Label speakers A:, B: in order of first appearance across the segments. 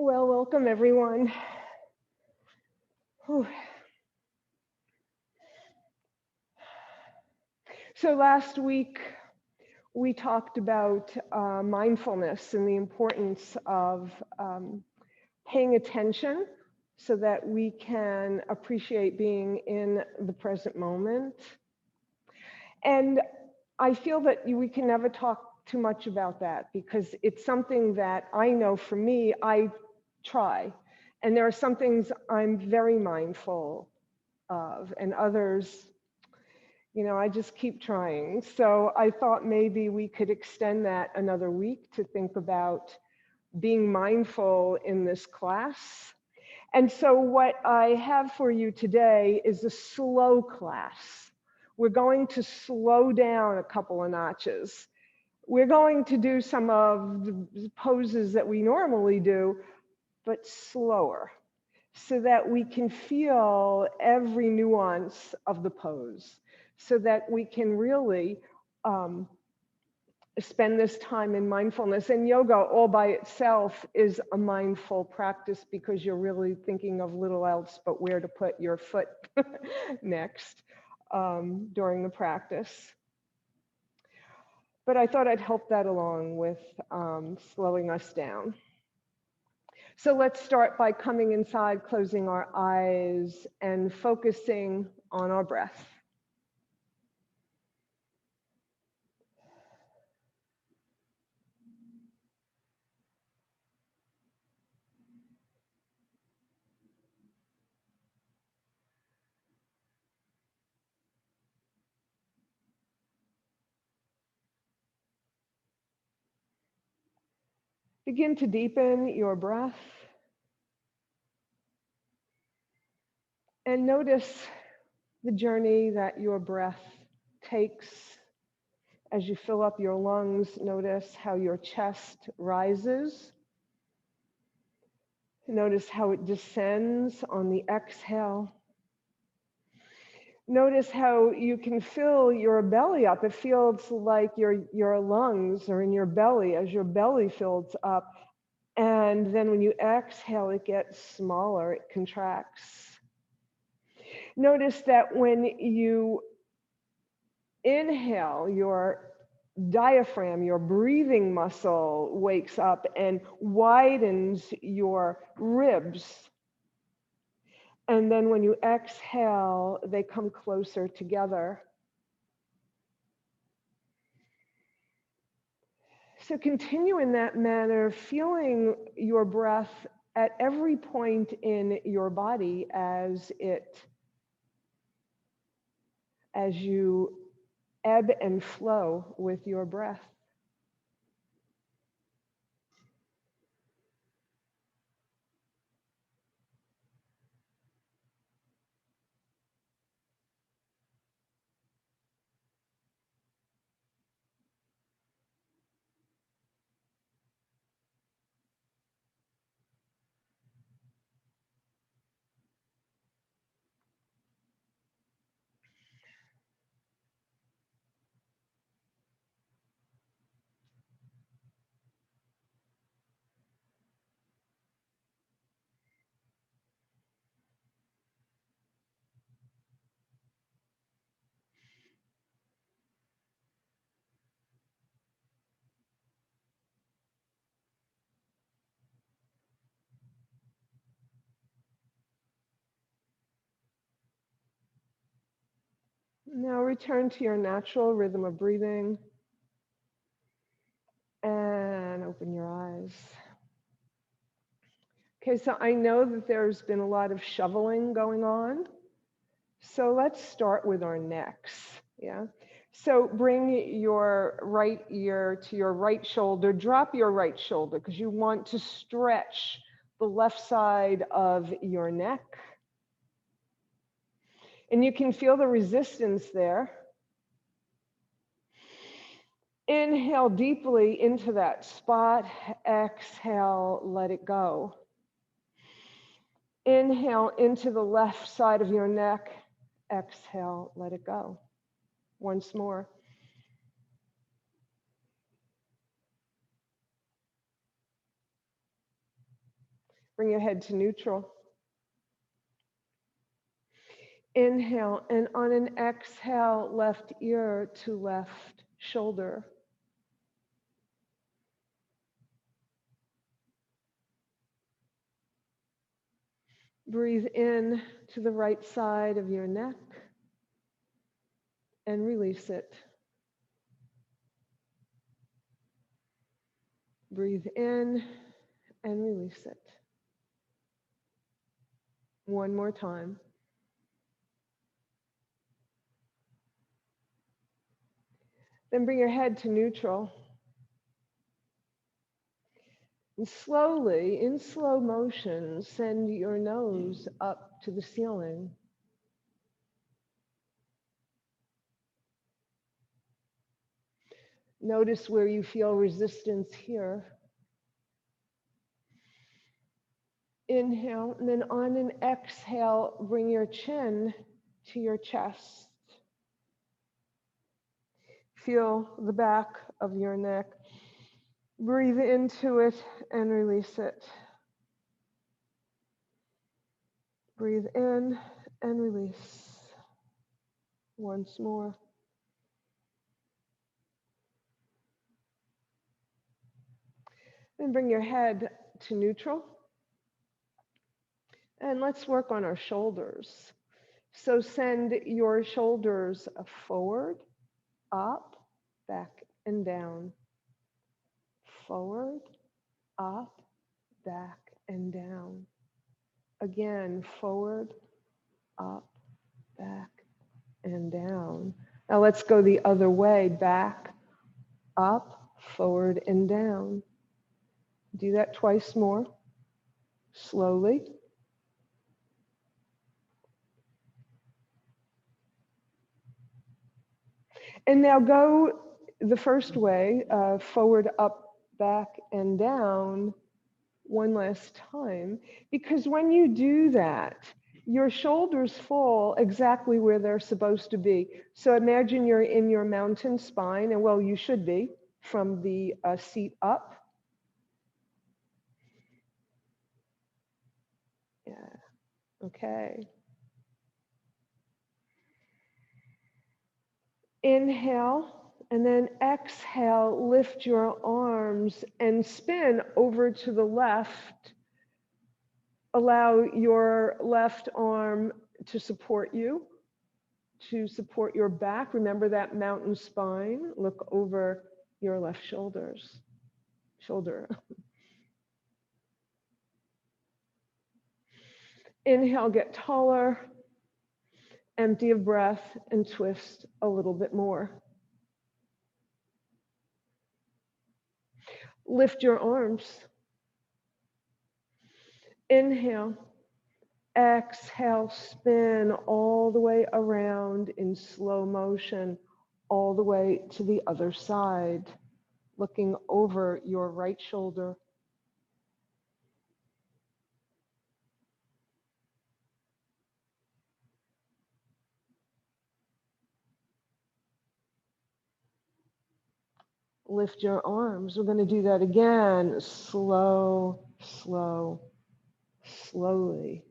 A: Well, welcome everyone. Whew. So last week we talked about mindfulness and the importance of paying attention so that we can appreciate being in the present moment. And I feel that we can never talk too much about that because it's something that I know for me, I try. And there are some things I'm very mindful of, and others, I just keep trying. So I thought maybe we could extend that another week to think about being mindful in this class. And so what I have for you today is a slow class. We're going to slow down a couple of notches. We're going to do some of the poses that we normally do, but slower, so that we can feel every nuance of the pose, so that we can really spend this time in mindfulness. And yoga all by itself is a mindful practice because you're really thinking of little else but where to put your foot next during the practice. But I thought I'd help that along with slowing us down. So let's start by coming inside, closing our eyes, and focusing on our breath. Begin to deepen your breath and notice the journey that your breath takes as you fill up your lungs. Notice how your chest rises. Notice how it descends on the exhale. Notice how you can fill your belly up. It feels like your lungs are in your belly as your belly fills up. And then when you exhale, it gets smaller, it contracts. Notice that when you inhale, your diaphragm, your breathing muscle wakes up and widens your ribs. And then when you exhale, they come closer together. So continue in that manner, feeling your breath at every point in your body as you ebb and flow with your breath. Now return to your natural rhythm of breathing and open your eyes. Okay, so I know that there's been a lot of shoveling going on. So let's start with our necks, yeah? So bring your right ear to your right shoulder, drop your right shoulder because you want to stretch the left side of your neck. And you can feel the resistance there. Inhale deeply into that spot, exhale, let it go. Inhale into the left side of your neck, exhale, let it go. Once more. Bring your head to neutral. Inhale, and on an exhale, left ear to left shoulder. Breathe in to the right side of your neck and release it. Breathe in and release it. One more time. Then bring your head to neutral. And slowly, in slow motion, send your nose up to the ceiling. Notice where you feel resistance here. Inhale, and then on an exhale, bring your chin to your chest. Feel the back of your neck. Breathe into it and release it. Breathe in and release. Once more. Then bring your head to neutral. And let's work on our shoulders. So send your shoulders forward, up, back, and down. Forward, up, back, and down. Again, forward, up, back, and down. Now let's go the other way, back, up, forward, and down. Do that twice more, slowly. And now go the first way, forward, up, back, and down, one last time. Because when you do that, your shoulders fall exactly where they're supposed to be. So imagine you're in your mountain spine, and well, you should be, from the seat up. Yeah, okay. Inhale. And then exhale, lift your arms and spin over to the left. Allow your left arm to support you, to support your back. Remember that mountain spine. Look over your left shoulder. Inhale, get taller. Empty of breath and twist a little bit more. Lift your arms. Inhale. Exhale, spin all the way around in slow motion, all the way to the other side, looking over your right shoulder. Lift your arms. We're going to do that again. Slow, slow, slowly,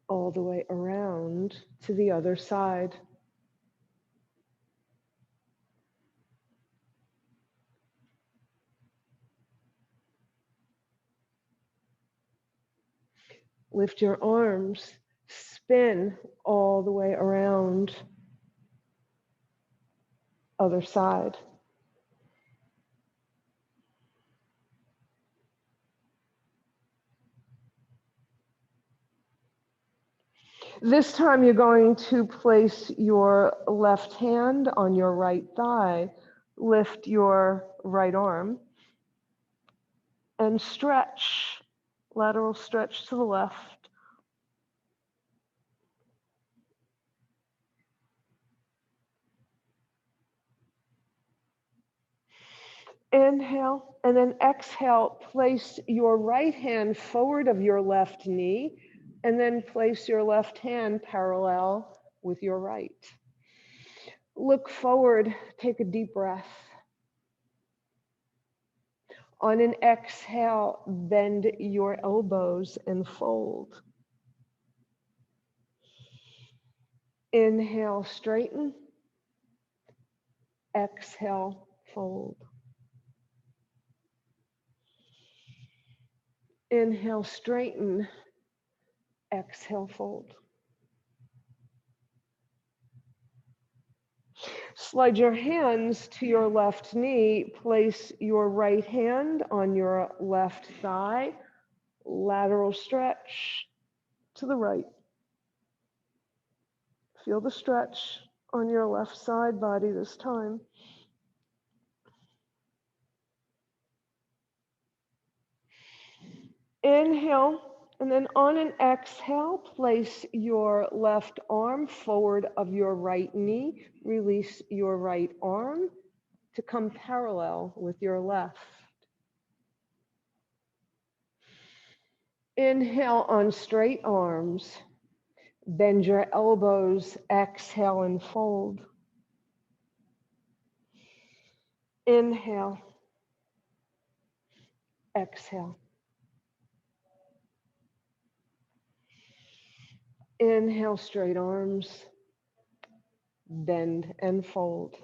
A: all the way around to the other side. Lift your arms, spin all the way around, other side. This time you're going to place your left hand on your right thigh, lift your right arm, and stretch, lateral stretch to the left. Inhale, and then exhale, place your right hand forward of your left knee, and then place your left hand parallel with your right. Look forward, take a deep breath. On an exhale, bend your elbows and fold. Inhale, straighten. Exhale, fold. Inhale, straighten. Exhale, fold. Slide your hands to your left knee. Place your right hand on your left thigh. Lateral stretch to the right. Feel the stretch on your left side body this time. Inhale, and then on an exhale, place your left arm forward of your right knee. Release your right arm to come parallel with your left. Inhale on straight arms. Bend your elbows, exhale and fold. Inhale, exhale. Inhale, straight arms, bend and fold.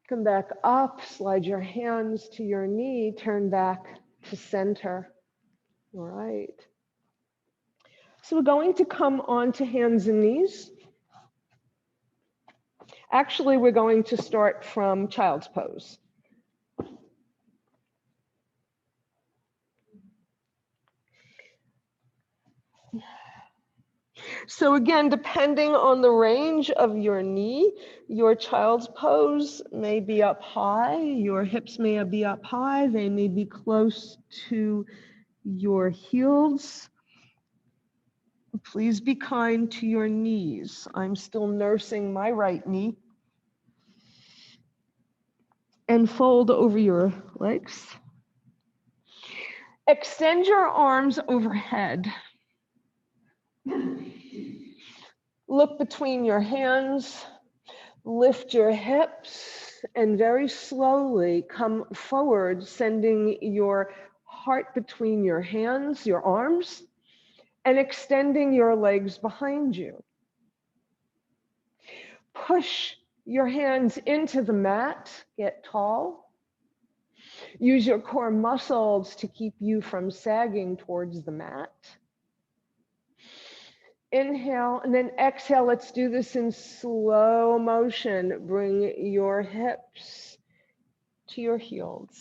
A: Come back up, slide your hands to your knee, turn back to center. All right. So we're going to come onto hands and knees. Actually, we're going to start from child's pose. So again, depending on the range of your knee, your child's pose may be up high, your hips may be up high, they may be close to your heels. Please be kind to your knees. I'm still nursing my right knee. And fold over your legs. Extend your arms overhead. Look between your hands, lift your hips, and very slowly come forward, sending your heart between your hands, your arms, and extending your legs behind you. Push your hands into the mat, get tall. Use your core muscles to keep you from sagging towards the mat. Inhale and then exhale. Let's do this in slow motion. Bring your hips to your heels.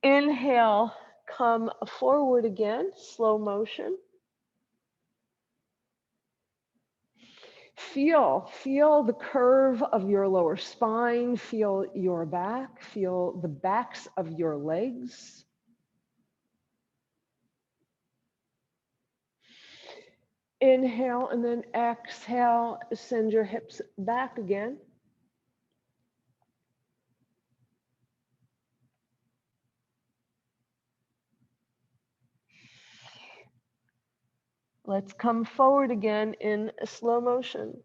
A: Inhale, come forward again, slow motion. Feel the curve of your lower spine. Feel your back. Feel the backs of your legs. Inhale and then exhale, send your hips back again. Let's come forward again in slow motion.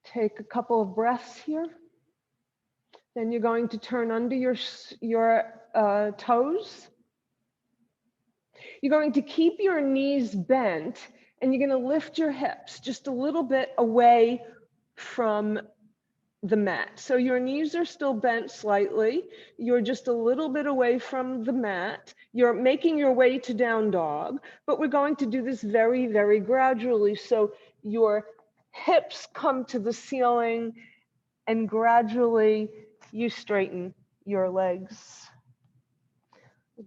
A: Take a couple of breaths here. Then you're going to turn under your toes. You're going to keep your knees bent and you're going to lift your hips just a little bit away from the mat. So your knees are still bent slightly. You're just a little bit away from the mat. You're making your way to down dog, but we're going to do this very, very gradually. So your hips come to the ceiling and gradually you straighten your legs.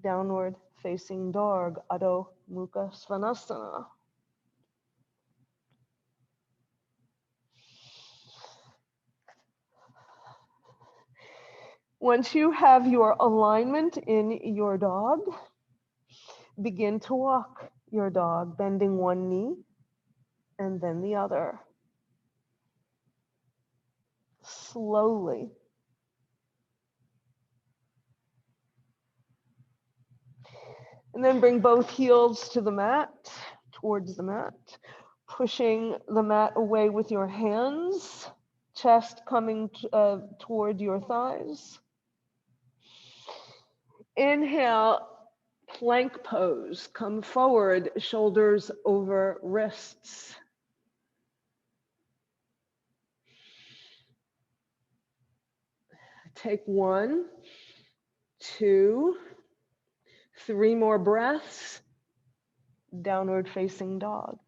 A: Downward facing dog, Adho Mukha Svanasana. Once you have your alignment in your dog, begin to walk your dog, bending one knee and then the other. Slowly.
B: And then bring both heels to the mat, towards the mat, pushing the mat away with your hands, chest coming toward your thighs. Inhale, plank pose. Come forward, shoulders over wrists. Take 1, 2, 3 more breaths. Downward facing dog.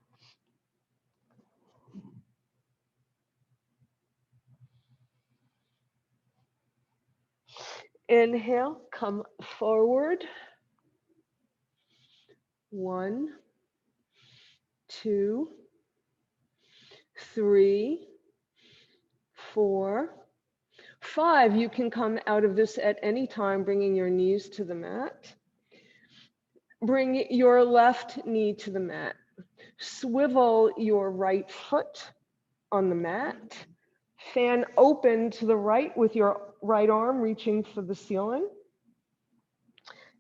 B: Inhale, come forward. 1, 2, 3, 4, 5. You can come out of this at any time, bringing your knees to the mat. Bring your left knee to the mat. Swivel your right foot on the mat. Fan open to the right with your right arm reaching for the ceiling.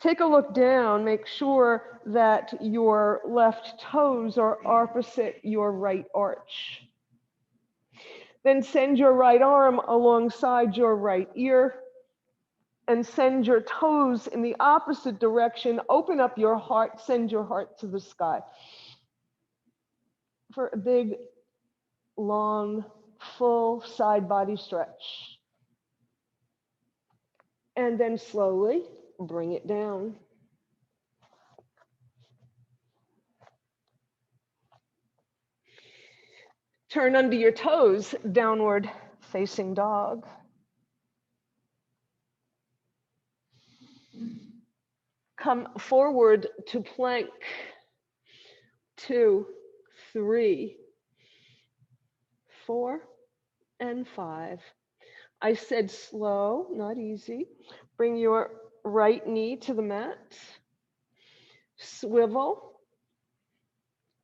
B: Take a look down. Make sure that your left toes are opposite your right arch. Then send your right arm alongside your right ear and send your toes in the opposite direction. Open up your heart, send your heart to the sky. For a big, long, full side body stretch. And then slowly bring it down. Turn under your toes, downward facing dog. Come forward to plank. 2, 3, 4, and 5. I said slow, not easy. Bring your right knee to the mat. Swivel.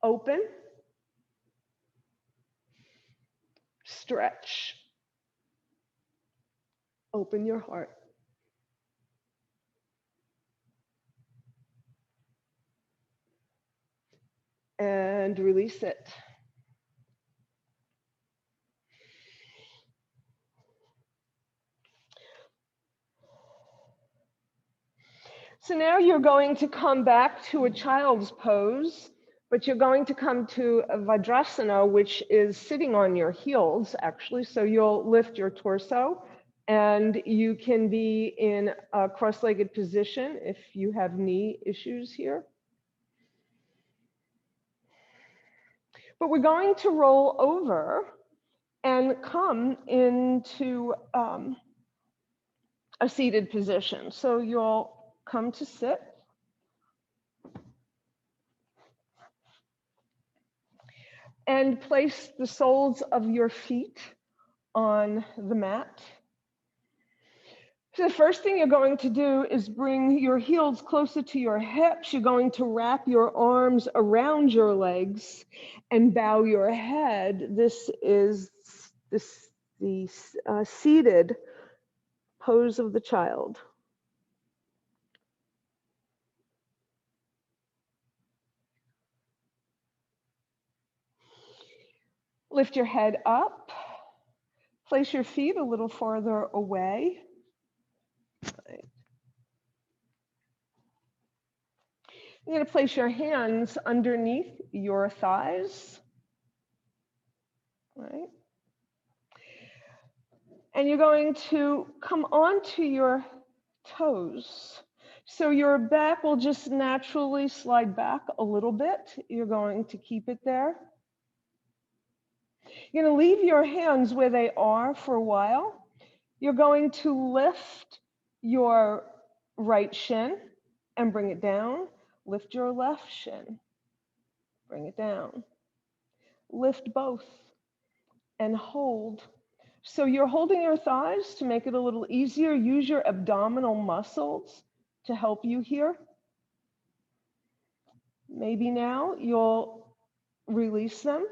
B: Open. Stretch. Open your heart. And release it. So now you're going to come back to a child's pose, but you're going to come to a Vajrasana, which is sitting on your heels, actually. So you'll lift your torso, and you can be in a cross-legged position if you have knee issues here. But we're going to roll over and come into a seated position. So you'll come to sit. And place the soles of your feet on the mat. So the first thing you're going to do is bring your heels closer to your hips. You're going to wrap your arms around your legs and bow your head. This is the seated pose of the child. Lift your head up. Place your feet a little farther away. Right. You're going to place your hands underneath your thighs. Right. And you're going to come onto your toes. So your back will just naturally slide back a little bit. You're going to keep it there. You're going to leave your hands where they are for a while. You're going to lift your right shin and bring it down. Lift your left shin, bring it down. Lift both and hold. So you're holding your thighs to make it a little easier. Use your abdominal muscles to help you here. Maybe now you'll release them.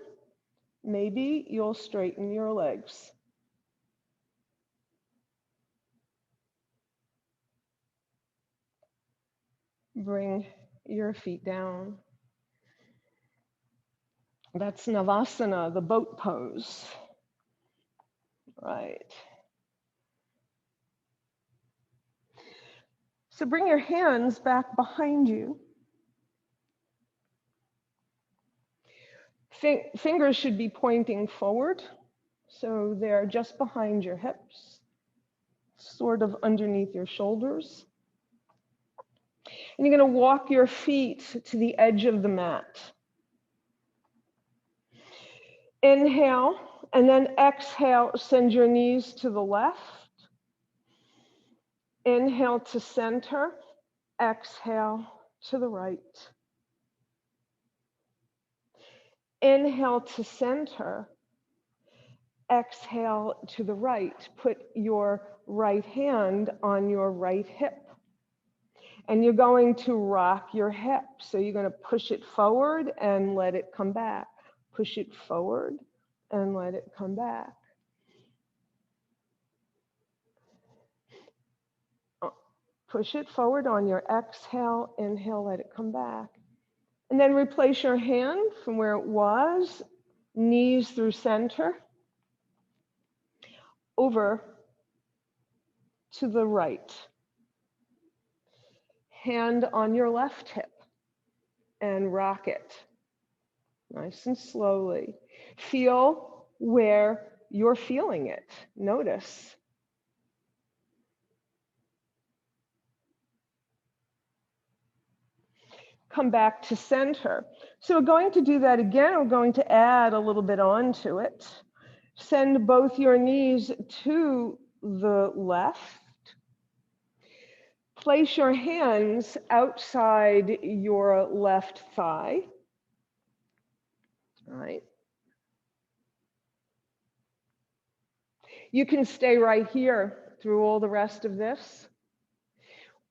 B: Maybe you'll straighten your legs. Bring
A: your feet down. That's Navasana, the boat pose. Right. So bring your hands back behind you. Fingers should be pointing forward, so they're just behind your hips, sort of underneath your shoulders. And you're going to walk your feet to the edge of the mat. Inhale, and then exhale, send your knees to the left. Inhale to center, exhale to the right. Inhale to center, exhale to the right. Put your right hand on your right hip. And you're going to rock your hip. So you're going to push it forward and let it come back. Push it forward and let it come back. Push it forward on your exhale, inhale, let it come back. And then replace your hand from where it was, knees through center, over to the right. Hand on your left hip and rock it. Nice and slowly. Feel where you're feeling it. Notice. Come back to center. So we're going to do that again. We're going to add a little bit onto it. Send both your knees to the left. Place your hands outside your left thigh. All right. You can stay right here through all the rest of this.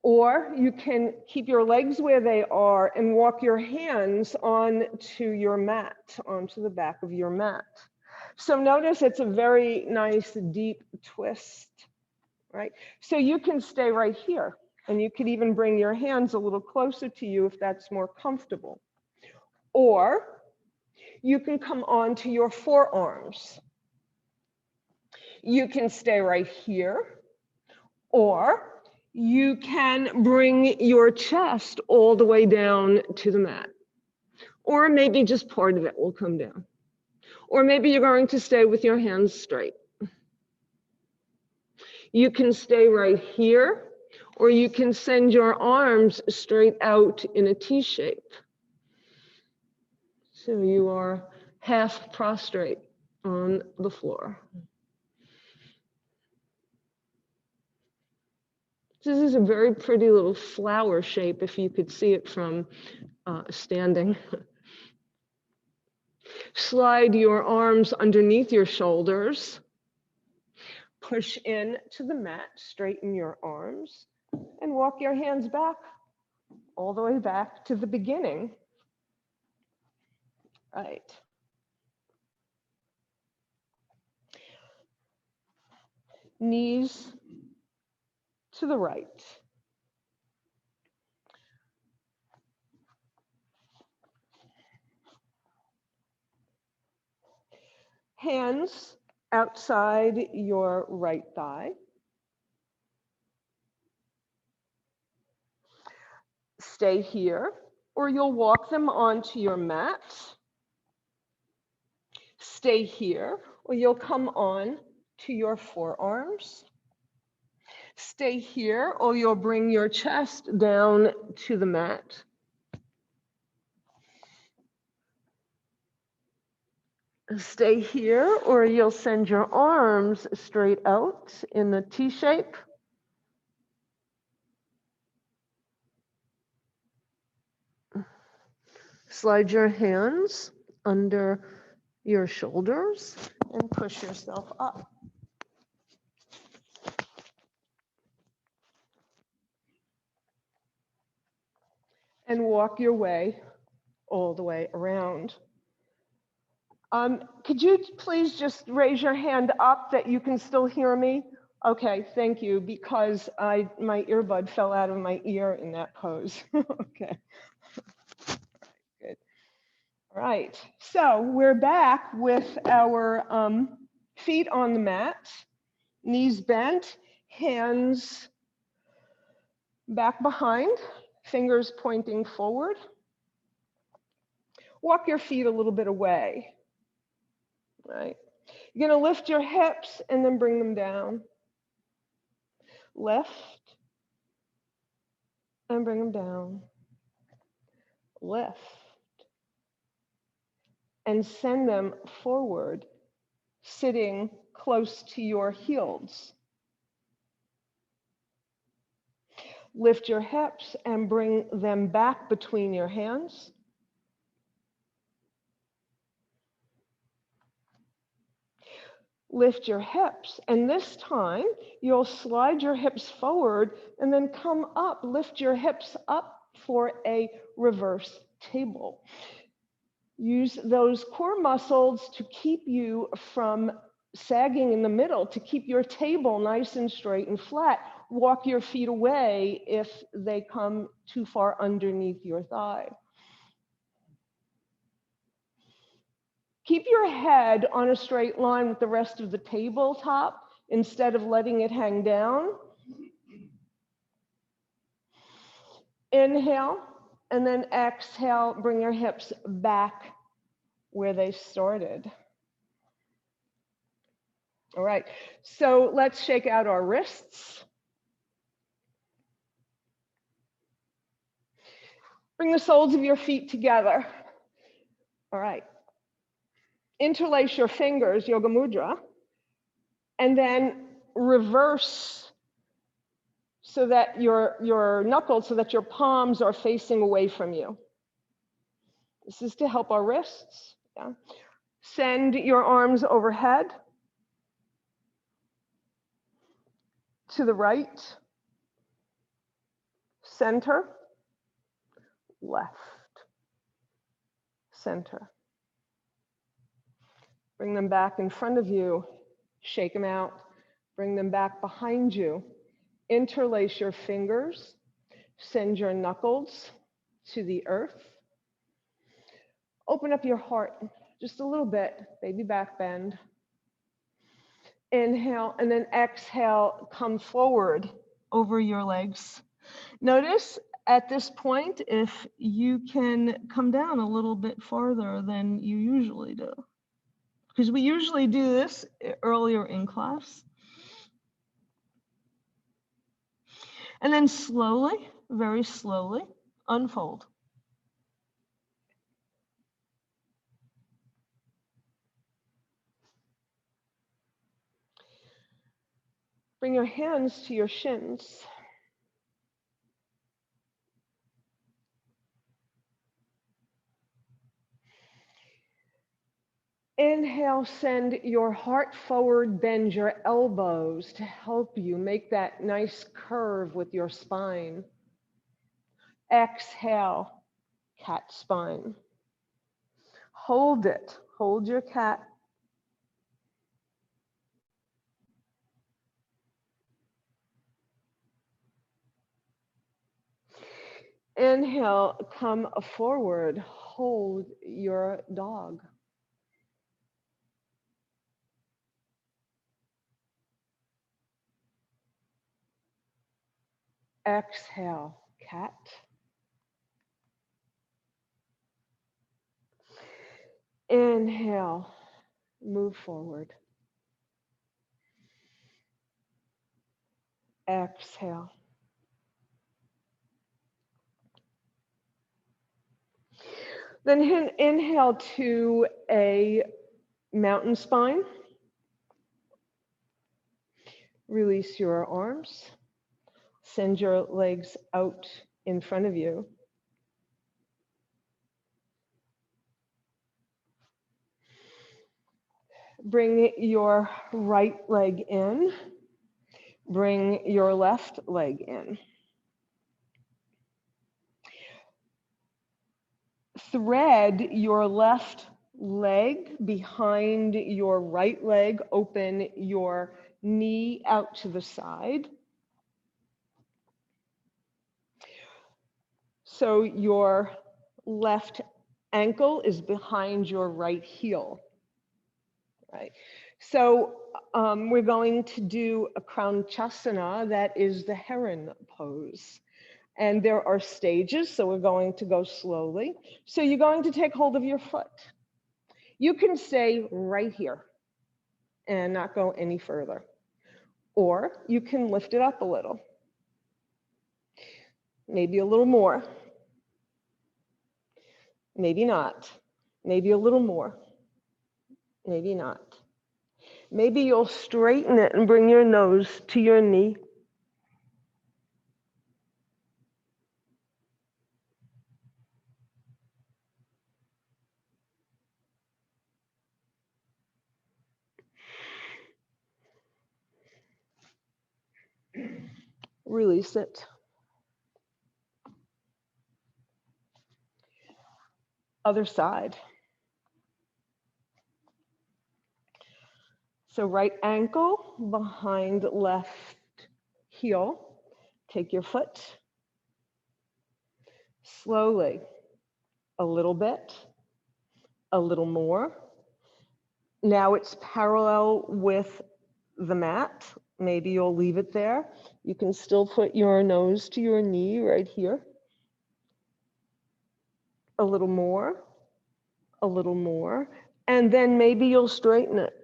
A: Or you can keep your legs where they are and walk your hands onto your mat, onto the back of your mat. So notice it's a very nice deep twist, right? So you can stay right here, and you could even bring your hands a little closer to you if that's more comfortable. Or you can come onto your forearms. You can stay right here, or you can bring your chest all the way down to the mat. Or maybe just part of it will come down. Or maybe you're going to stay with your hands straight. You can stay right here, or you can send your arms straight out in a T shape. So you are half prostrate on the floor. This is a very pretty little flower shape if you could see it from standing. Slide your arms underneath your shoulders. Push in to the mat, straighten your arms, and walk your hands back, all the way back to the beginning. Right. Knees to the right. Hands outside your right thigh. Stay here, or you'll walk them onto your mat. Stay here, or you'll come on to your forearms. Stay here, or you'll bring your chest down to the mat. Stay here, or you'll send your arms straight out in the T shape. Slide your hands under your shoulders and push yourself up. And walk your way all the way around. Could you please just raise your hand up that you can still hear me? Okay, thank you, because my earbud fell out of my ear in that pose. Okay. right, so we're back with our feet on the mat, knees bent, hands back behind, fingers pointing forward. Walk your feet a little bit away, right? You're going to lift your hips and then bring them down. Lift and bring them down. Lift and send them forward, sitting close to your heels. Lift your hips and bring them back between your hands. Lift your hips, and this time you'll slide your hips forward and then come up. Lift your hips up for a reverse table. Use those core muscles to keep you from sagging in the middle, to keep your table nice and straight and flat. Walk your feet away if they come too far underneath your thigh. Keep your head on a straight line with the rest of the tabletop instead of letting it hang down. Inhale, and then exhale, bring your hips back where they started. All right, so let's shake out our wrists. Bring the soles of your feet together. All right. Interlace your fingers, Yoga Mudra, and then reverse so that your knuckles, so that your palms are facing away from you. This is to help our wrists. Yeah. Send your arms overhead to the right, center, left, center. Bring them back in front of you, shake them out, bring them back behind you. Interlace your fingers, send your knuckles to the earth. Open up your heart just a little bit, baby back bend. Inhale, and then exhale, come forward over your legs. Notice at this point if you can come down a little bit farther than you usually do. Because we usually do this earlier in class. And then slowly, very slowly, unfold. Bring your hands to your shins. Inhale, send your heart forward, bend your elbows to help you make that nice curve with your spine. Exhale, cat spine. Hold it, hold your cat. Inhale, come forward, hold your dog. Exhale, cat. Inhale, move forward. Exhale. Then inhale to a mountain spine. Release your arms. Send your legs out in front of you. Bring your right leg in. Bring your left leg in. Thread your left leg behind your right leg. Open your knee out to the side. So your left Ankle is behind your right heel, right? So we're going to do a Kranchasana, that is the heron pose. And there are stages, so we're going to go slowly. So you're going to take hold of your foot. You can stay right here and not go any further. Or you can lift it up a little, maybe a little more, maybe not, maybe a little more, maybe not. Maybe you'll straighten it and bring your nose to your knee. Release it. Other side. So right ankle behind left heel. Take your foot. Slowly. A little bit. A little more. Now it's parallel with the mat. Maybe you'll leave it there. You can still put your nose to your knee right here. A little more, a little more. And then maybe you'll straighten it.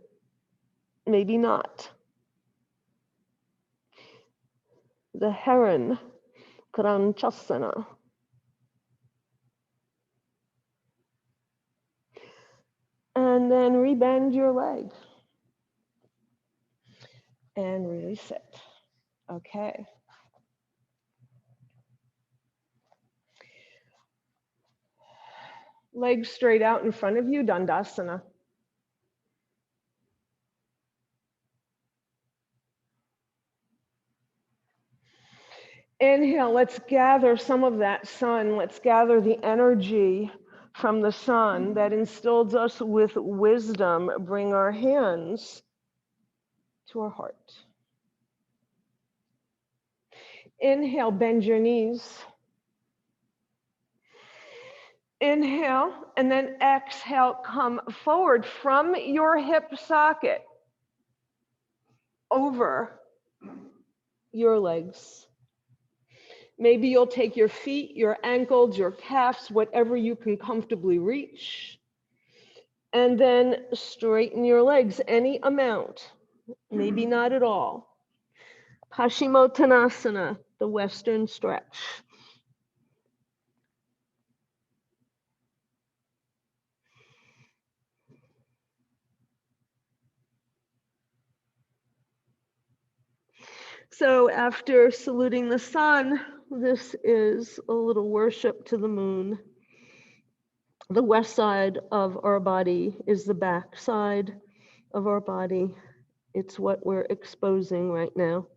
A: Maybe not. The heron, Kranchasana. And then rebend your leg. And release it. Okay. Legs straight out in front of you, Dandasana. Inhale, let's gather some of that sun. Let's gather the energy from the sun that instills us with wisdom. Bring our hands to our heart. Inhale, bend your knees. Inhale, and then exhale, come forward from your hip socket over your legs. Maybe you'll take your feet, your ankles, your calves, whatever you can comfortably reach, and then straighten your legs any amount, maybe not at all. Paschimottanasana, the Western stretch. So after saluting the sun, this is a little worship to the moon. The west side of our body is the back side of our body. It's what we're exposing right now.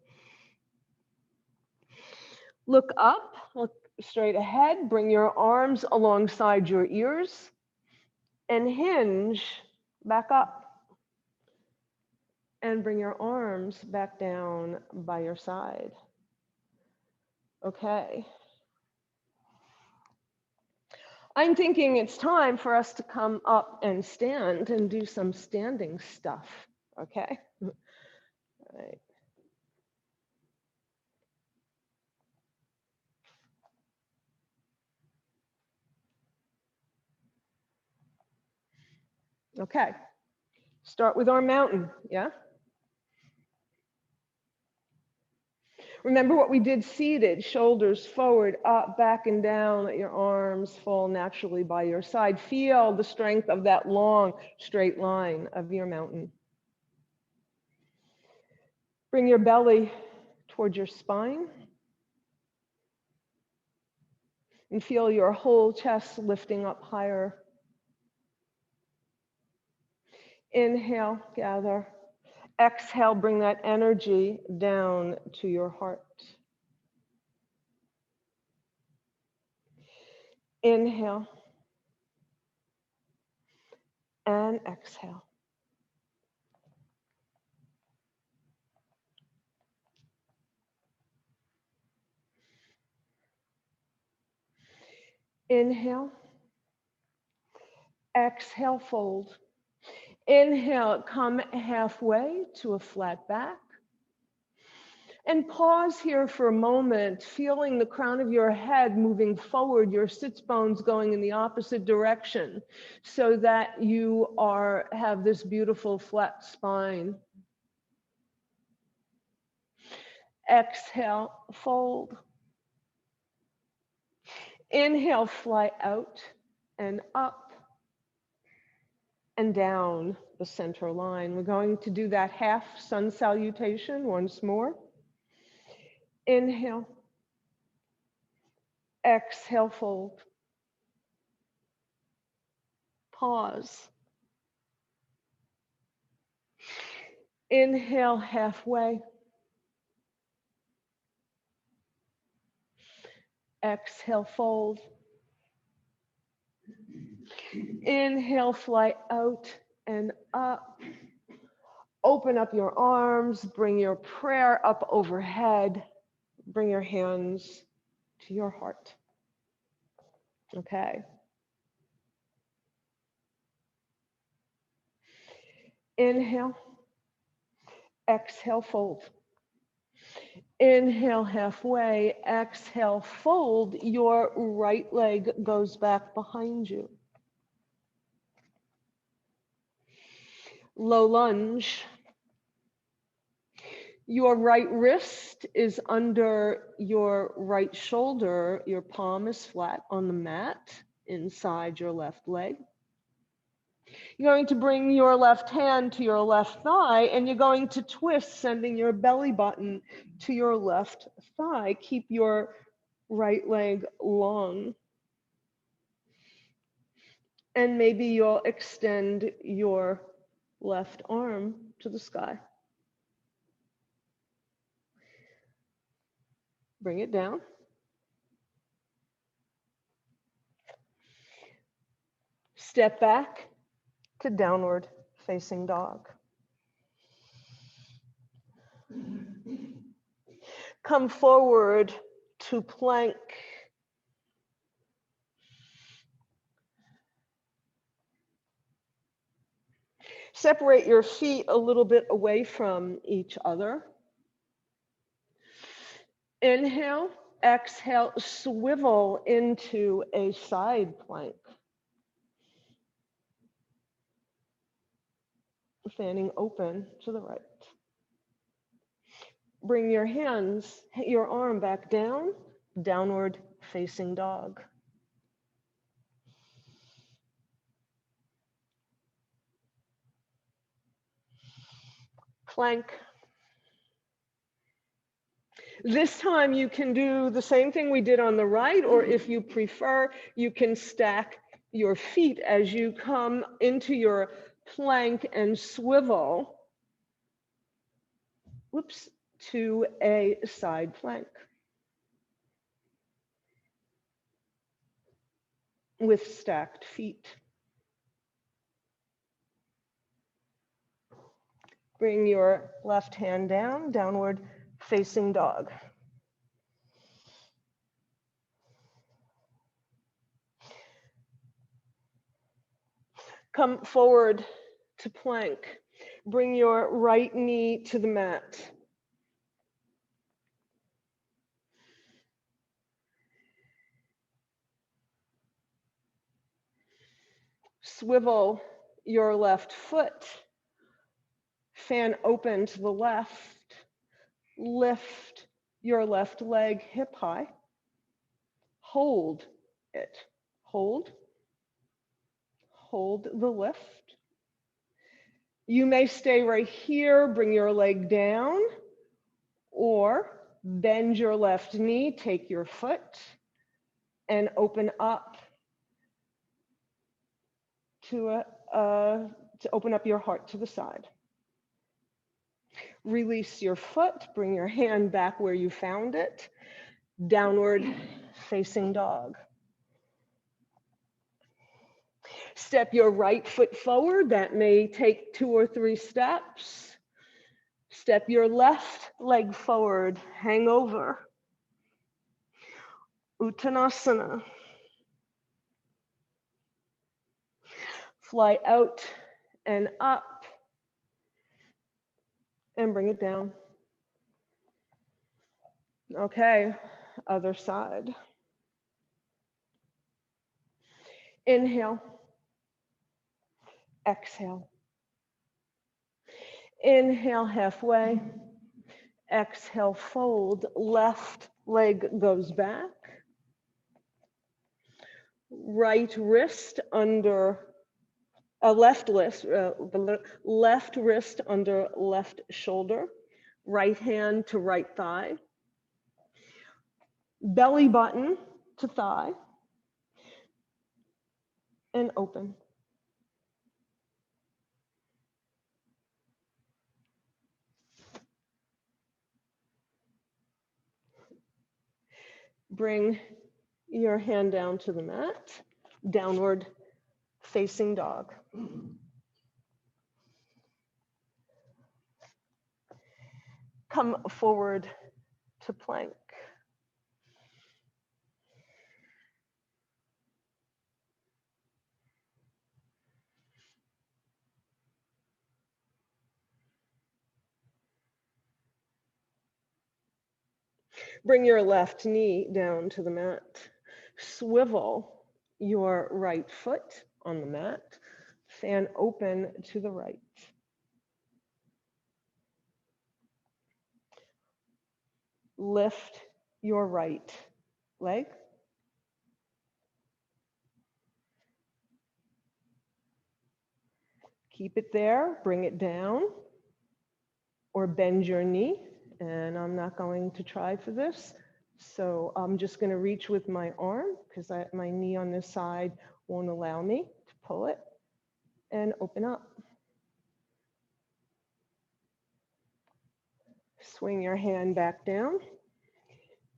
A: Look up, look straight ahead, bring your arms alongside your ears, and hinge back up. And bring your arms back down by your side. Okay. I'm thinking it's time for us to come up and stand and do some standing stuff. Okay? All right. Okay. Start with our mountain, yeah? Remember what we did seated, shoulders forward, up, back, and down. Let your arms fall naturally by your side. Feel the strength of that long, straight line of your mountain. Bring your belly towards your spine. And feel your whole chest lifting up higher. Inhale, gather. Exhale, bring that energy down to your heart. Inhale and exhale. Inhale Exhale, fold. Inhale, come halfway to a flat back. And pause here for a moment, feeling the crown of your head moving forward, your sits bones going in the opposite direction, so that you have this beautiful flat spine. Exhale, fold. Inhale, fly out and up and down the center line. We're going to do that half sun salutation once more. Inhale. Exhale, fold. Pause. Inhale, halfway. Exhale, fold. Inhale, fly out and up. Open up your arms, bring your prayer up overhead. Bring your hands to your heart. Okay. Inhale. Exhale, fold. Inhale, halfway. Exhale, fold. Your right leg goes back behind you. Low lunge. Your right wrist is under your right shoulder. Your palm is flat on the mat inside your left leg. You're going to bring your left hand to your left thigh, and you're going to twist, sending your belly button to your left thigh. Keep your right leg long. And maybe you'll extend your left arm to the sky. Bring it down. Step back to downward facing dog. Come forward to plank. Separate your feet a little bit away from each other. Inhale, exhale, swivel into a side plank. Fanning open to the right. Bring your hands, your arm back down, downward facing dog. Plank. This time you can do the same thing we did on the right, or if you prefer, you can stack your feet as you come into your plank and swivel, to a side plank with stacked feet. Bring your left hand down, downward facing dog. Come forward to plank. Bring your right knee to the mat. Swivel your left foot. Fan open to the left. Lift your left leg hip high. Hold it. Hold. Hold the lift. You may stay right here, bring your leg down, or bend your left knee, take your foot, and open up to open up your heart to the side. Release your foot, bring your hand back where you found it, downward facing dog. Step your right foot forward. That may take 2 or 3 steps. Step your left leg forward, hang over. Uttanasana.
B: Fly out and up and bring it down. Okay, other side. Inhale, exhale. Inhale halfway, exhale fold, left leg goes back. Right wrist under left wrist under left shoulder, right hand to right thigh, belly button to thigh, and open. Bring your hand down to the mat, downward facing dog. Come forward to plank. Bring your left knee down to the mat. Swivel your right foot on the mat. Fan open to the right. Lift your right leg. Keep it there, bring it down, or bend your knee. And I'm not going to try for this. So I'm just going to reach with my arm because my knee on this side won't allow me to pull it, and open up. Swing your hand back down.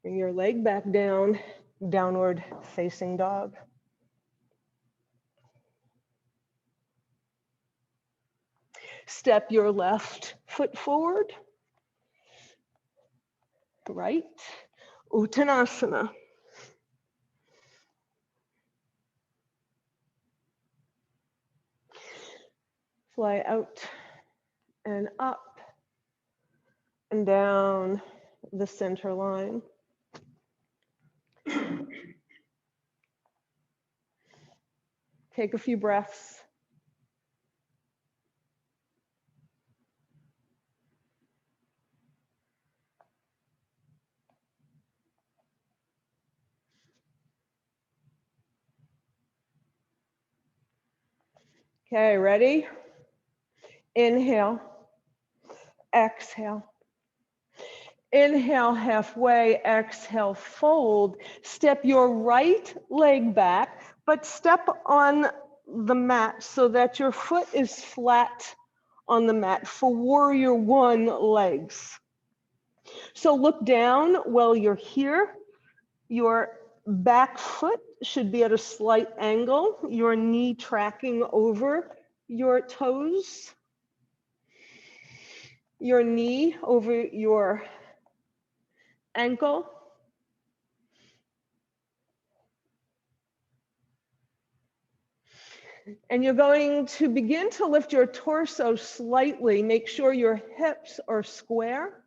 B: Bring your leg back down, downward facing dog. Step your left foot forward. Right. Uttanasana. Fly out and up and down the center line. Take a few breaths. Okay, ready? Inhale, exhale. Inhale halfway, exhale, fold. Step your right leg back, but step on the mat so that your foot is flat on the mat for warrior one legs. So look down while you're here. Your back foot should be at a slight angle, your knee tracking over your toes, your knee over your ankle. And you're going to begin to lift your torso slightly. Make sure your hips are square.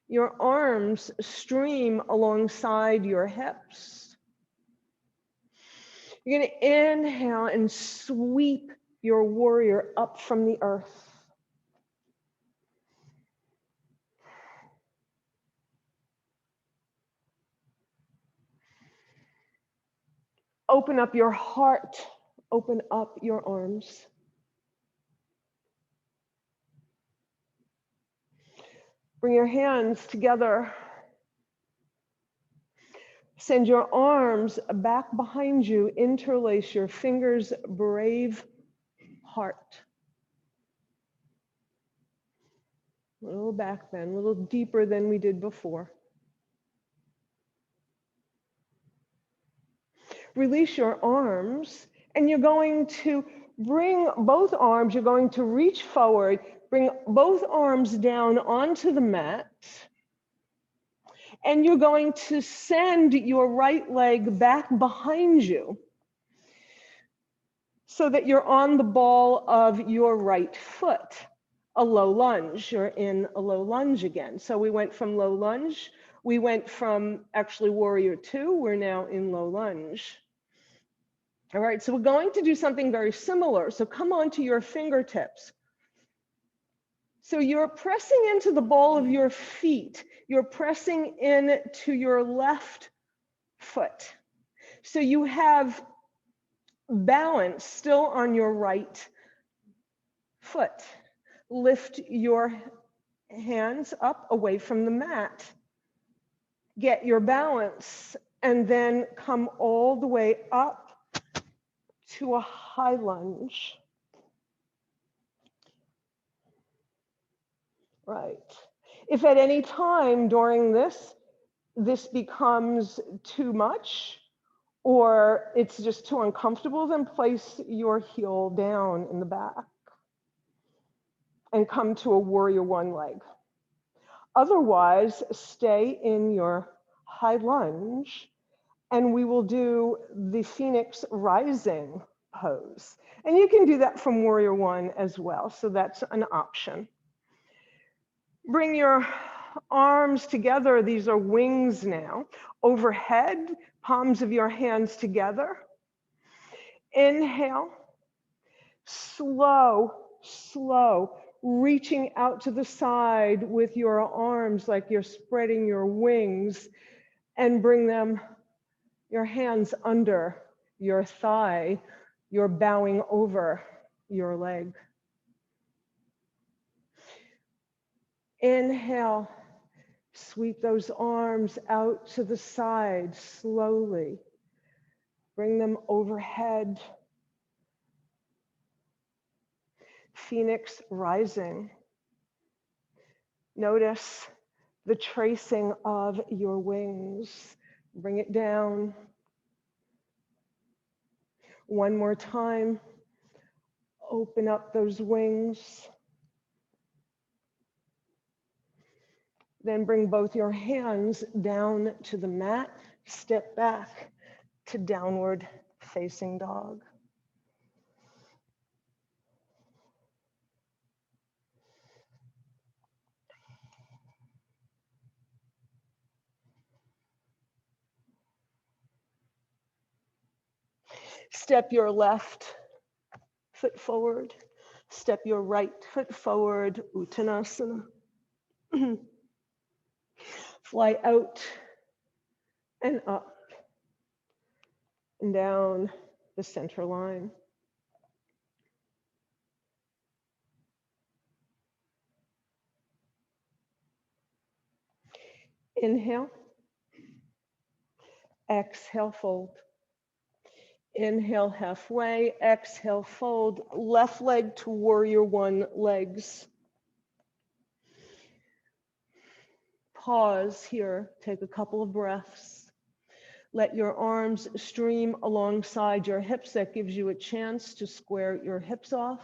B: Your arms stream alongside your hips. You're going to inhale and sweep your warrior up from the earth. Open up your heart. Open up your arms. Bring your hands together. Send your arms back behind you. Interlace your fingers. Brave heart. A little back bend, a little deeper than we did before. Release your arms, and you're going to bring both arms, you're going to reach forward, bring both arms down onto the mat, and you're going to send your right leg back behind you.
A: so that you're on the ball of your right foot. A low lunge, you're in a low lunge again. So we went from low lunge, we went from actually warrior two, we're now in low lunge. All right, so we're going to do something very similar. So come onto your fingertips. So you're pressing into the ball of your feet. You're pressing in to your left foot. So you have balance still on your right foot. Lift your hands up away from the mat. Get your balance and then come all the way up to a high lunge. Right. If at any time during this becomes too much or it's just too uncomfortable, then place your heel down in the back and come to a warrior one leg. Otherwise, stay in your high lunge and we will do the Phoenix Rising pose. And you can do that from warrior one as well, so that's an option. Bring your arms together. These are wings now. Overhead, palms of your hands together. Inhale. Slow, slow. Reaching out to the side with your arms like you're spreading your wings, and bring them, your hands under your thigh. You're bowing over your leg. Inhale. Sweep those arms out to the side slowly. Bring them overhead. Phoenix Rising. Notice the tracing of your wings. Bring it down. One more time. Open up those wings. Then bring both your hands down to the mat. Step back to downward facing dog. Step your left foot forward. Step your right foot forward, Uttanasana. Fly out and up and down the center line. Inhale. Exhale, fold. Inhale, halfway. Exhale, fold. Left leg to warrior one legs. Pause here. Take a couple of breaths. Let your arms stream alongside your hips. That gives you a chance to square your hips off.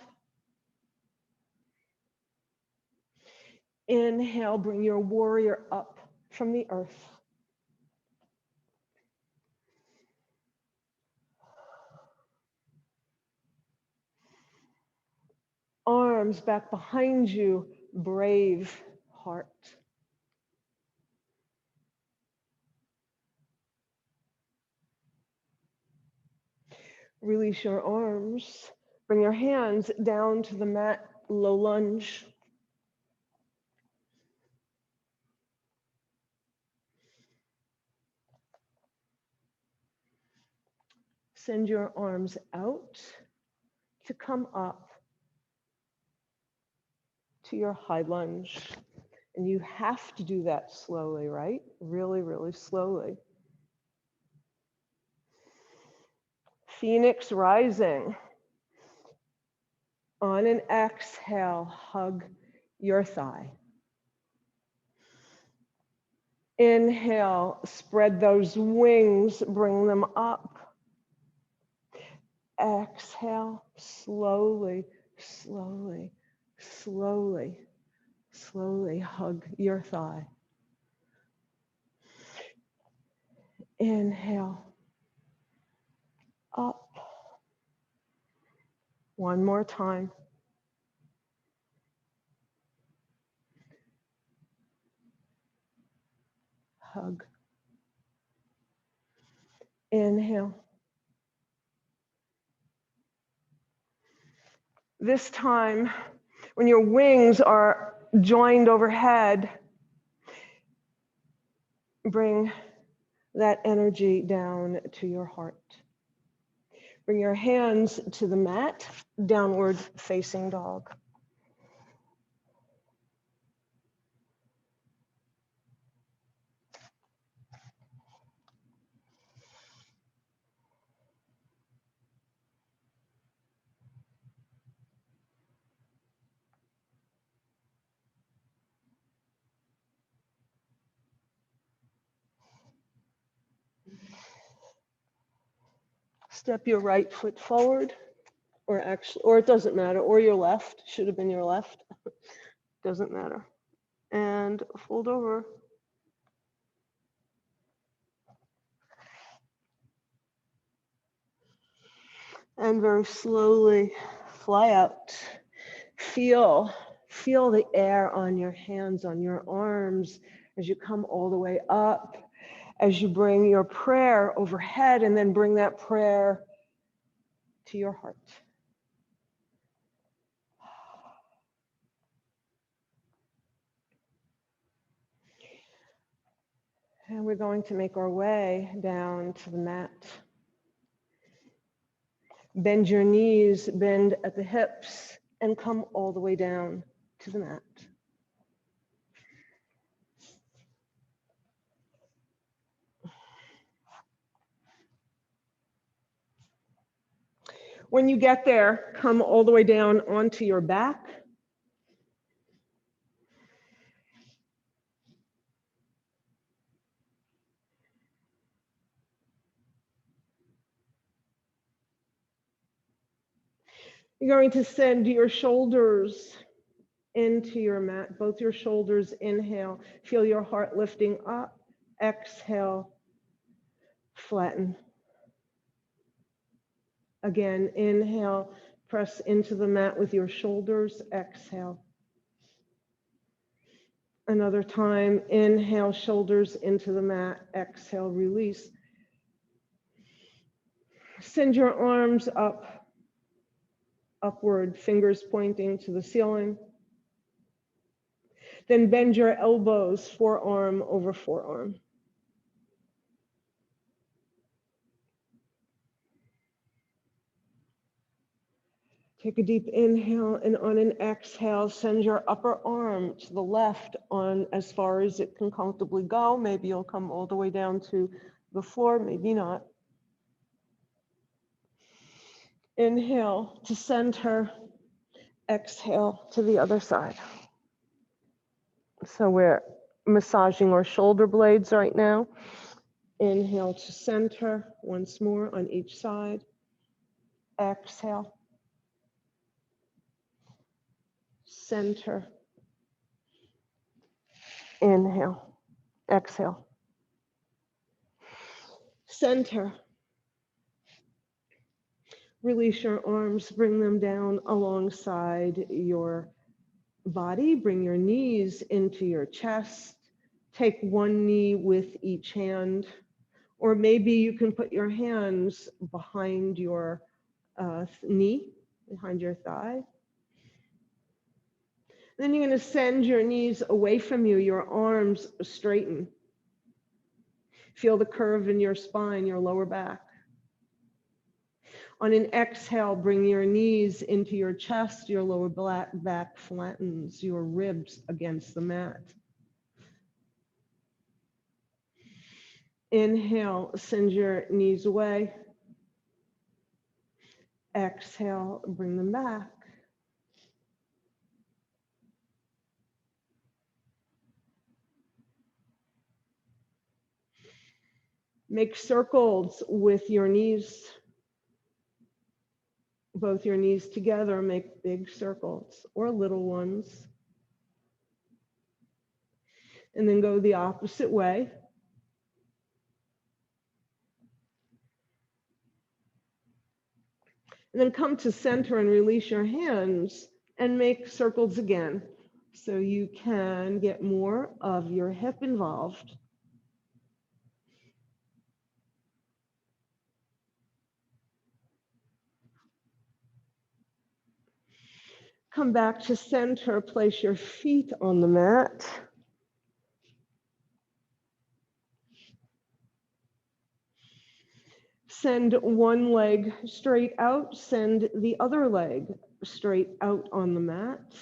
A: Inhale, bring your warrior up from the earth. Arms back behind you, brave heart. Release your arms. Bring your hands down to the mat, low lunge. Send your arms out to come up to your high lunge. And you have to do that slowly, right? Really, really slowly. Phoenix Rising. On an exhale, hug your thigh. Inhale, spread those wings, bring them up. Exhale, slowly, slowly, slowly, slowly hug your thigh. Inhale, up. One more time. Hug. Inhale. This time, when your wings are joined overhead, bring that energy down to your heart. Bring your hands to the mat, downward facing dog. Step your right foot forward, or it doesn't matter, or your left, should have been your left, doesn't matter. And fold over. And very slowly fly out. Feel the air on your hands, on your arms, as you come all the way up, as you bring your prayer overhead, and then bring that prayer to your heart. And we're going to make our way down to the mat. Bend your knees, bend at the hips, and come all the way down to the mat. When you get there, come all the way down onto your back. You're going to send your shoulders into your mat, both your shoulders. Inhale, feel your heart lifting up. Exhale, flatten. Again, inhale, press into the mat with your shoulders. Exhale. Another time, inhale, shoulders into the mat. Exhale, release. Send your arms up, upward, fingers pointing to the ceiling. Then bend your elbows, forearm over forearm. Take a deep inhale, and on an exhale, send your upper arm to the left on as far as it can comfortably go. Maybe you'll come all the way down to the floor, maybe not. Inhale to center, exhale to the other side. So we're massaging our shoulder blades right now. Inhale to center, once more on each side. Exhale. Center. Inhale. Exhale. Center. Release your arms, bring them down alongside your body. Bring your knees into your chest. Take one knee with each hand, or maybe you can put your hands behind your knee, behind your thigh. Then you're going to send your knees away from you, your arms straighten. Feel the curve in your spine, your lower back. On an exhale, bring your knees into your chest, your lower back flattens, your ribs against the mat. Inhale, send your knees away. Exhale, bring them back. Make circles with your knees. Both your knees together, make big circles or little ones. And then go the opposite way. And then come to center and release your hands and make circles again. So you can get more of your hip involved. Come back to center, place your feet on the mat. Send one leg straight out, send the other leg straight out on the mat.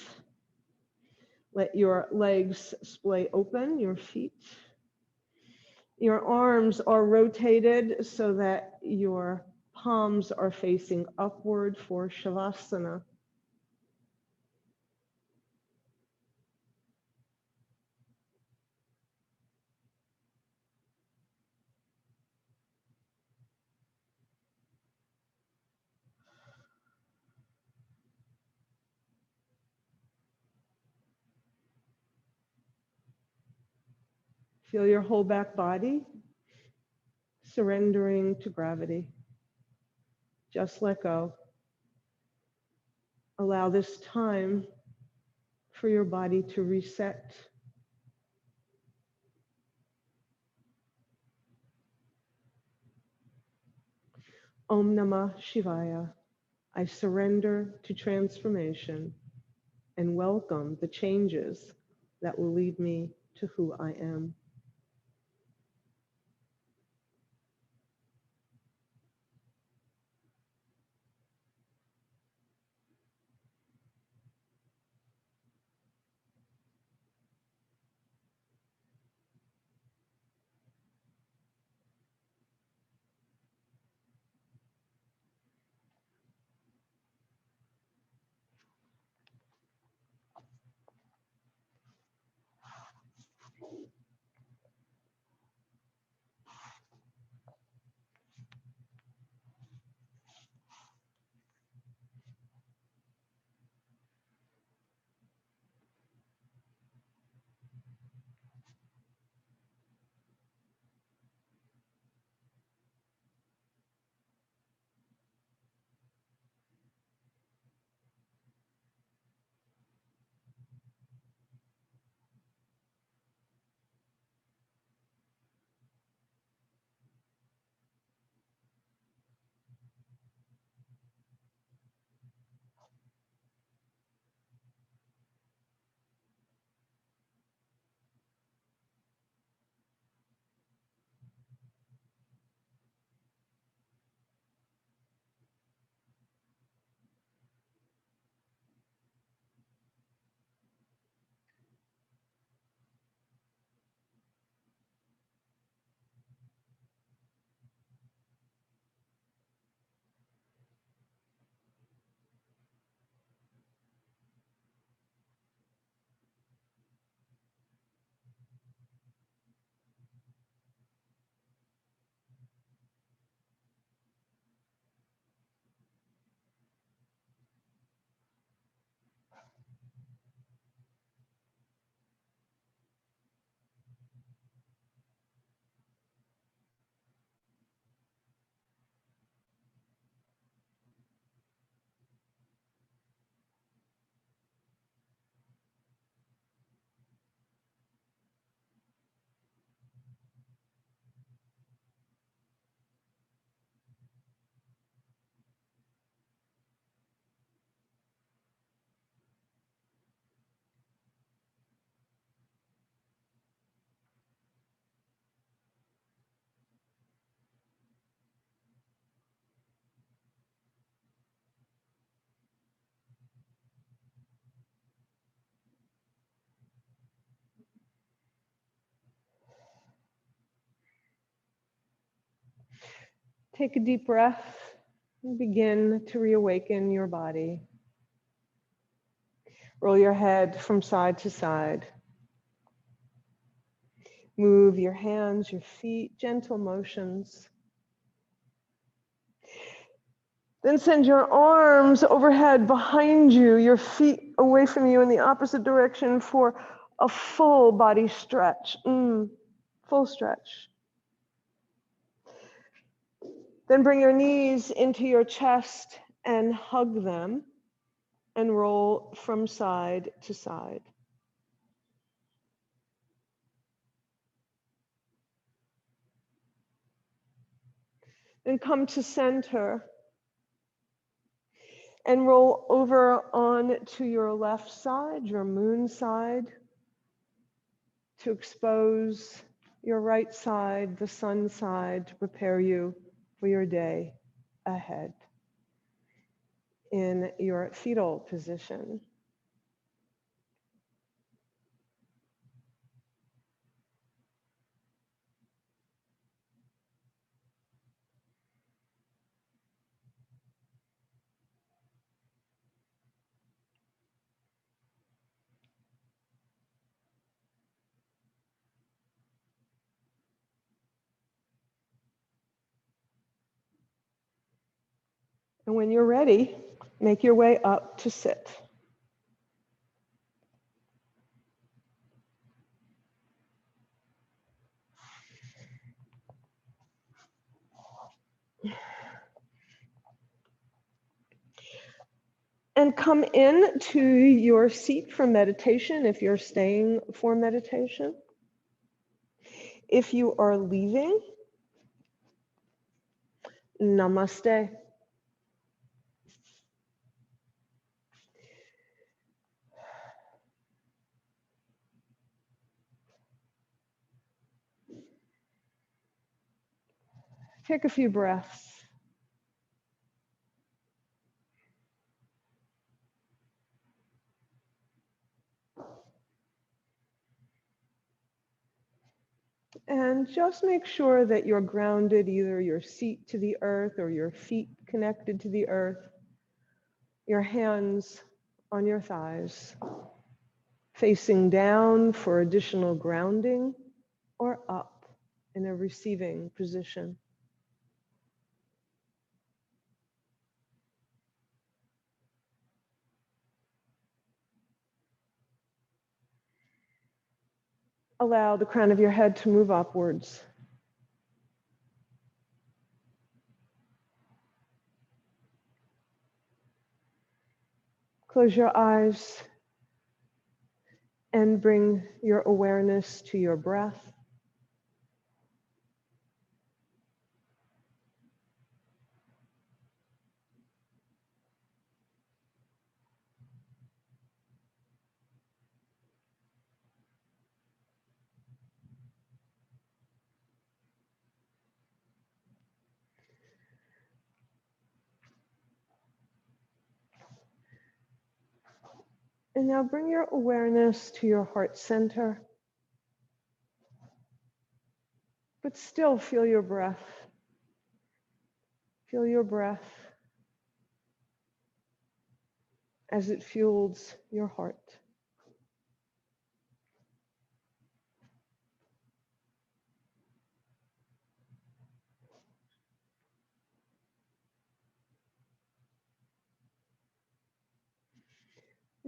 A: Let your legs splay open, your feet. Your arms are rotated so that your palms are facing upward for Shavasana. Feel your whole back body surrendering to gravity. Just let go. Allow this time for your body to reset. Om Namah Shivaya. I surrender to transformation and welcome the changes that will lead me to who I am. Take a deep breath and begin to reawaken your body. Roll your head from side to side. Move your hands, your feet, gentle motions. Then send your arms overhead behind you, your feet away from you in the opposite direction for a full body stretch. Full stretch. Then bring your knees into your chest and hug them and roll from side to side. Then come to center and roll over on to your left side, your moon side, to expose your right side, the sun side, to prepare you for your day ahead in your fetal position. And when you're ready, make your way up to sit. And come in to your seat for meditation if you're staying for meditation. If you are leaving, namaste. Take a few breaths. And just make sure that you're grounded, either your seat to the earth or your feet connected to the earth, your hands on your thighs, facing down for additional grounding, or up in a receiving position. Allow the crown of your head to move upwards. Close your eyes and bring your awareness to your breath. And now bring your awareness to your heart center, but still feel your breath. Feel your breath as it fuels your heart.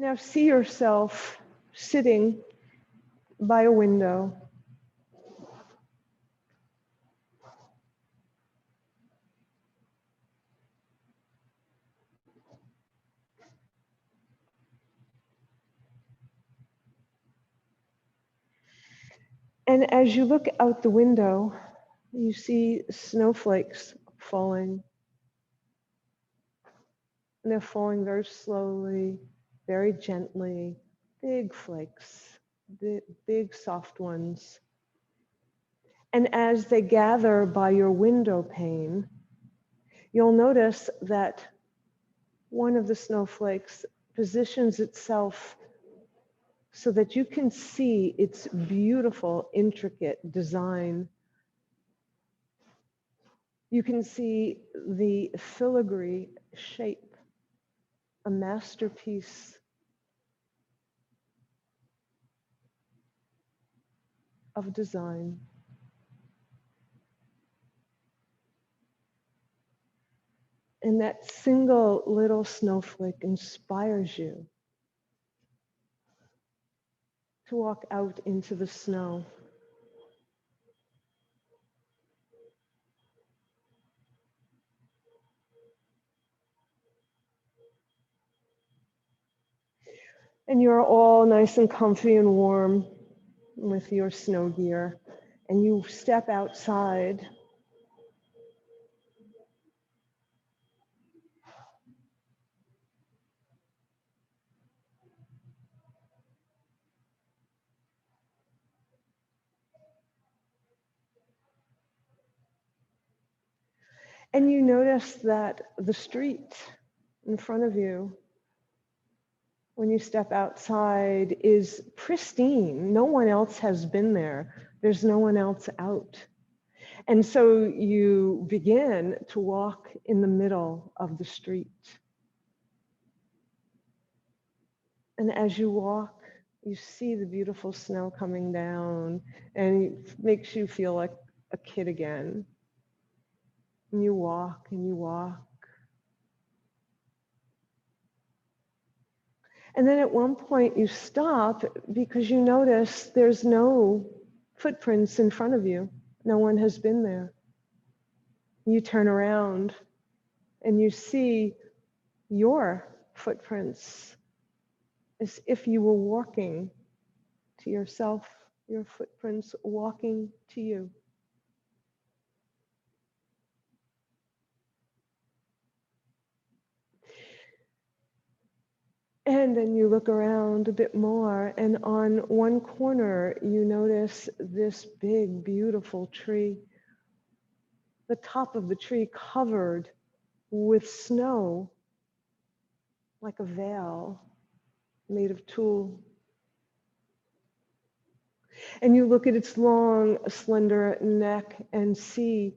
A: Now see yourself sitting by a window. And as you look out the window, you see snowflakes falling. And they're falling very slowly, very gently, big flakes, big soft ones. And as they gather by your window pane, you'll notice that one of the snowflakes positions itself so that you can see its beautiful, intricate design. You can see the filigree shape, a masterpiece of design. And that single little snowflake inspires you to walk out into the snow. And you're all nice and comfy and warm with your snow gear. And you step outside. And you notice that the street in front of you, when you step outside, is pristine. No one else has been there. There's no one else out. And so you begin to walk in the middle of the street. And as you walk, you see the beautiful snow coming down, and it makes you feel like a kid again. And you walk and you walk. And then at one point you stop because you notice there's no footprints in front of you. No one has been there. You turn around and you see your footprints as if you were walking to yourself, your footprints walking to you. And then you look around a bit more, and on one corner, you notice this big, beautiful tree. The top of the tree covered with snow, like a veil made of tulle. And you look at its long, slender neck and see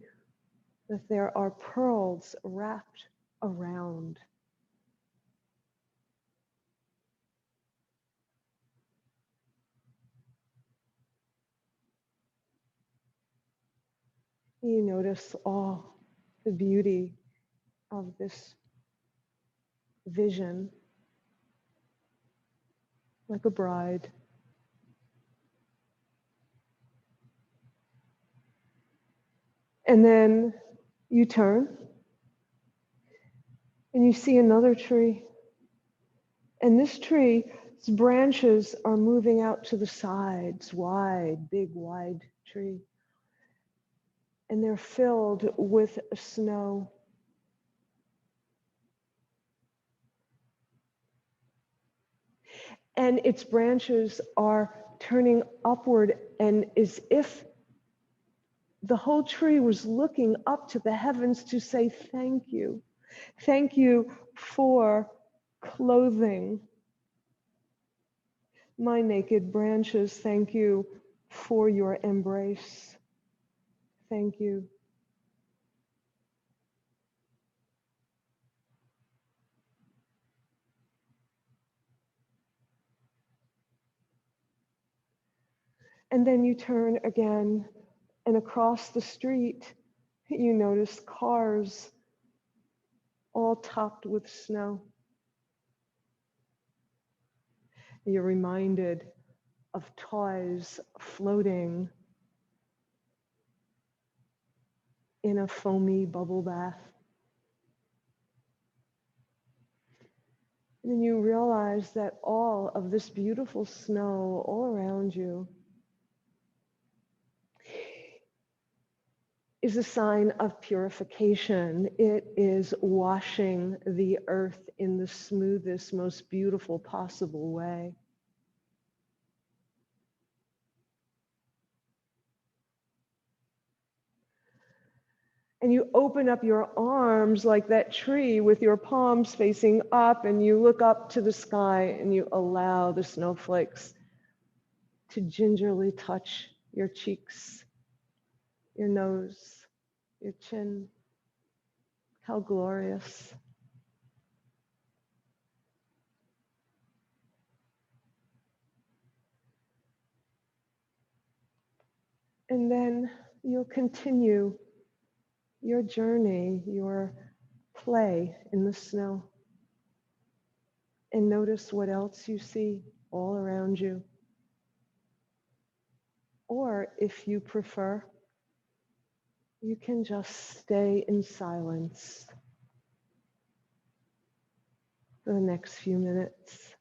A: that there are pearls wrapped around. You notice all the beauty of this vision, like a bride. And then you turn and you see another tree. And this tree's branches are moving out to the sides, wide, big, wide tree. And they're filled with snow. And its branches are turning upward, and as if the whole tree was looking up to the heavens to say thank you. Thank you for clothing my naked branches. Thank you for your embrace. Thank you. And then you turn again, and across the street, you notice cars all topped with snow. You're reminded of toys floating in a foamy bubble bath. And then you realize that all of this beautiful snow all around you is a sign of purification. It is washing the earth in the smoothest, most beautiful possible way. And you open up your arms like that tree with your palms facing up, and you look up to the sky and you allow the snowflakes to gingerly touch your cheeks, your nose, your chin. How glorious. And then you'll continue your journey, your play in the snow. And notice what else you see all around you. Or if you prefer, you can just stay in silence for the next few minutes.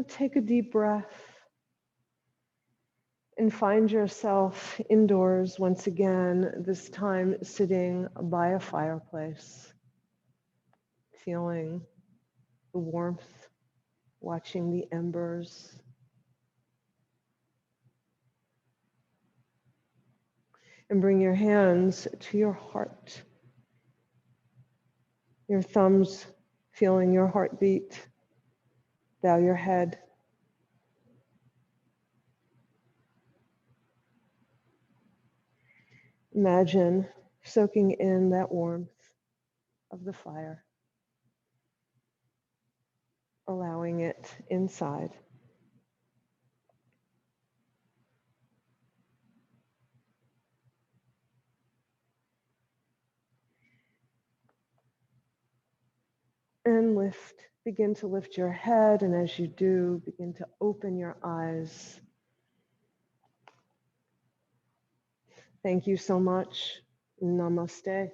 A: Take a deep breath and find yourself indoors once again, this time sitting by a fireplace, feeling the warmth, watching the embers. And bring your hands to your heart, your thumbs feeling your heartbeat. Bow your head. Imagine soaking in that warmth of the fire, allowing it inside. And begin to lift your head, and as you do, begin to open your eyes. Thank you so much. Namaste.